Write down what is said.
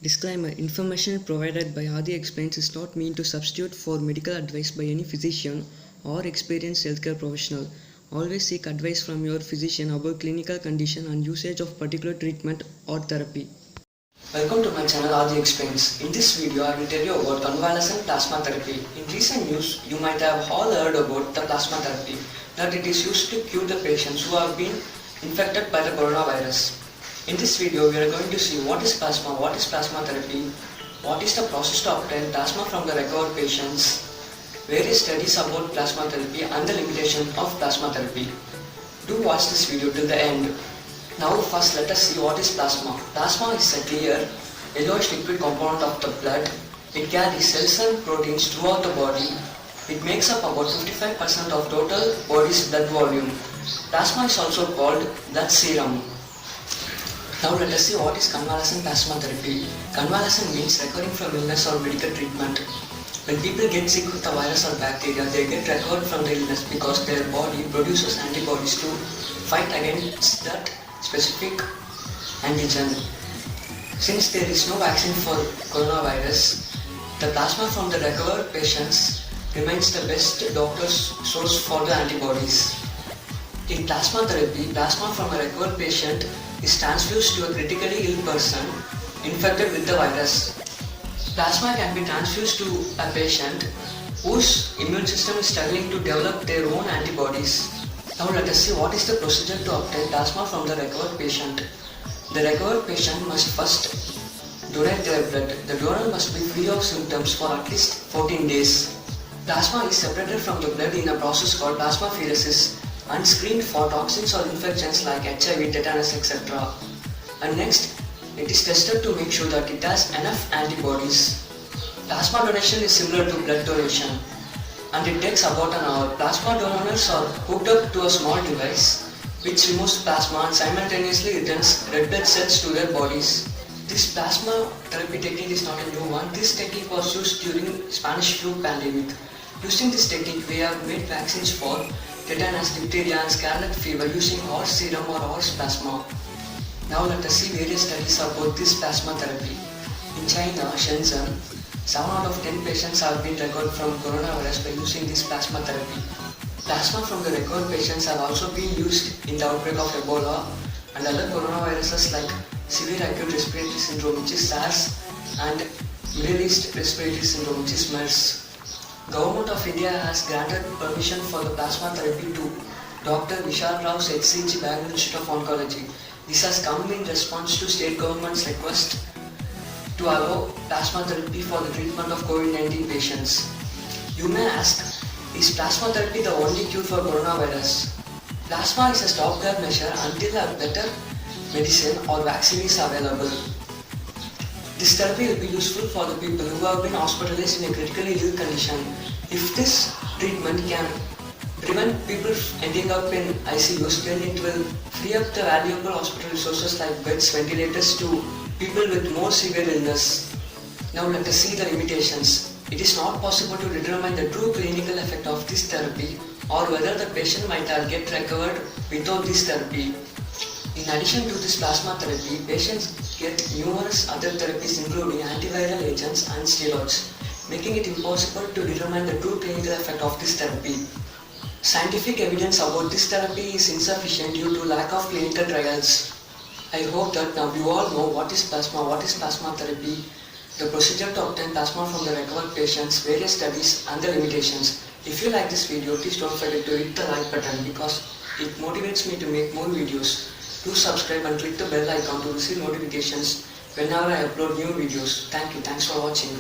Disclaimer: information provided by Adi Explains is not meant to substitute for medical advice by any physician or experienced healthcare professional. Always seek advice from your physician about clinical condition and usage of particular treatment or therapy. Welcome to my channel Adi Explains. In this video, I will tell you about convalescent plasma therapy. In recent news, you might have all heard about the plasma therapy, that it is used to cure the patients who have been infected by the coronavirus. In this video, we are going to see what is plasma therapy, what is the process to obtain plasma from the recovered patients, various studies about plasma therapy and the limitation of plasma therapy. Do watch this video till the end. Now first let us see what is plasma. Plasma is a clear, yellowish liquid component of the blood. It carries cells and proteins throughout the body. It makes up about 55% of total body's blood volume. Plasma is also called blood serum. Now let us see what is convalescent plasma therapy. Convalescent means recovering from illness or medical treatment. When people get sick with a virus or bacteria, they get recovered from the illness because their body produces antibodies to fight against that specific antigen. Since there is no vaccine for coronavirus, the plasma from the recovered patients remains the best doctor's source for the antibodies. In plasma therapy, plasma from a recovered patient is transfused to a critically ill person infected with the virus. Plasma can be transfused to a patient whose immune system is struggling to develop their own antibodies. Now let us see what is the procedure to obtain plasma from the recovered patient. The recovered patient must first donate their blood. The donor must be free of symptoms for at least 14 days. Plasma is separated from the blood in a process called plasmapheresis and screened for toxins or infections like HIV, tetanus, etc. And next, it is tested to make sure that it has enough antibodies. Plasma donation is similar to blood donation and it takes about an hour. Plasma donors are hooked up to a small device which removes plasma and simultaneously returns red blood cells to their bodies. This plasma therapy technique is not a new one. This technique was used during Spanish flu pandemic. Using this technique, we have made vaccines for tetanus, diphtheria and scarlet fever using horse serum or horse plasma. Now let us see various studies about this plasma therapy. In China, Shenzhen, 7 out of 10 patients have been recovered from coronavirus by using this plasma therapy. Plasma from the recovered patients have also been used in the outbreak of Ebola and other coronaviruses like severe acute respiratory syndrome, which is SARS, and Middle East respiratory syndrome, which is MERS. Government of India has granted permission for the plasma therapy to Dr. Vishal Rao's HCG, Bangalore Institute of Oncology. This has come in response to state government's request to allow plasma therapy for the treatment of COVID-19 patients. You may ask, is plasma therapy the only cure for coronavirus? Plasma is a stopgap measure until a better medicine or vaccine is available. This therapy will be useful for the people who have been hospitalized in a critically ill condition. If this treatment can prevent people ending up in ICUs, then it will free up the valuable hospital resources like beds, ventilators to people with more severe illness. Now let us see the limitations. It is not possible to determine the true clinical effect of this therapy or whether the patient might have get recovered without this therapy. In addition to this plasma therapy, patients get numerous other therapies including antiviral agents and steroids, making it impossible to determine the true clinical effect of this therapy. Scientific evidence about this therapy is insufficient due to lack of clinical trials. I hope that now you all know what is plasma therapy, the procedure to obtain plasma from the recovered patients, various studies and the limitations. If you like this video, please don't forget to hit the like button because it motivates me to make more videos. Do subscribe and click the bell icon to receive notifications whenever I upload new videos. Thank you. Thanks for watching.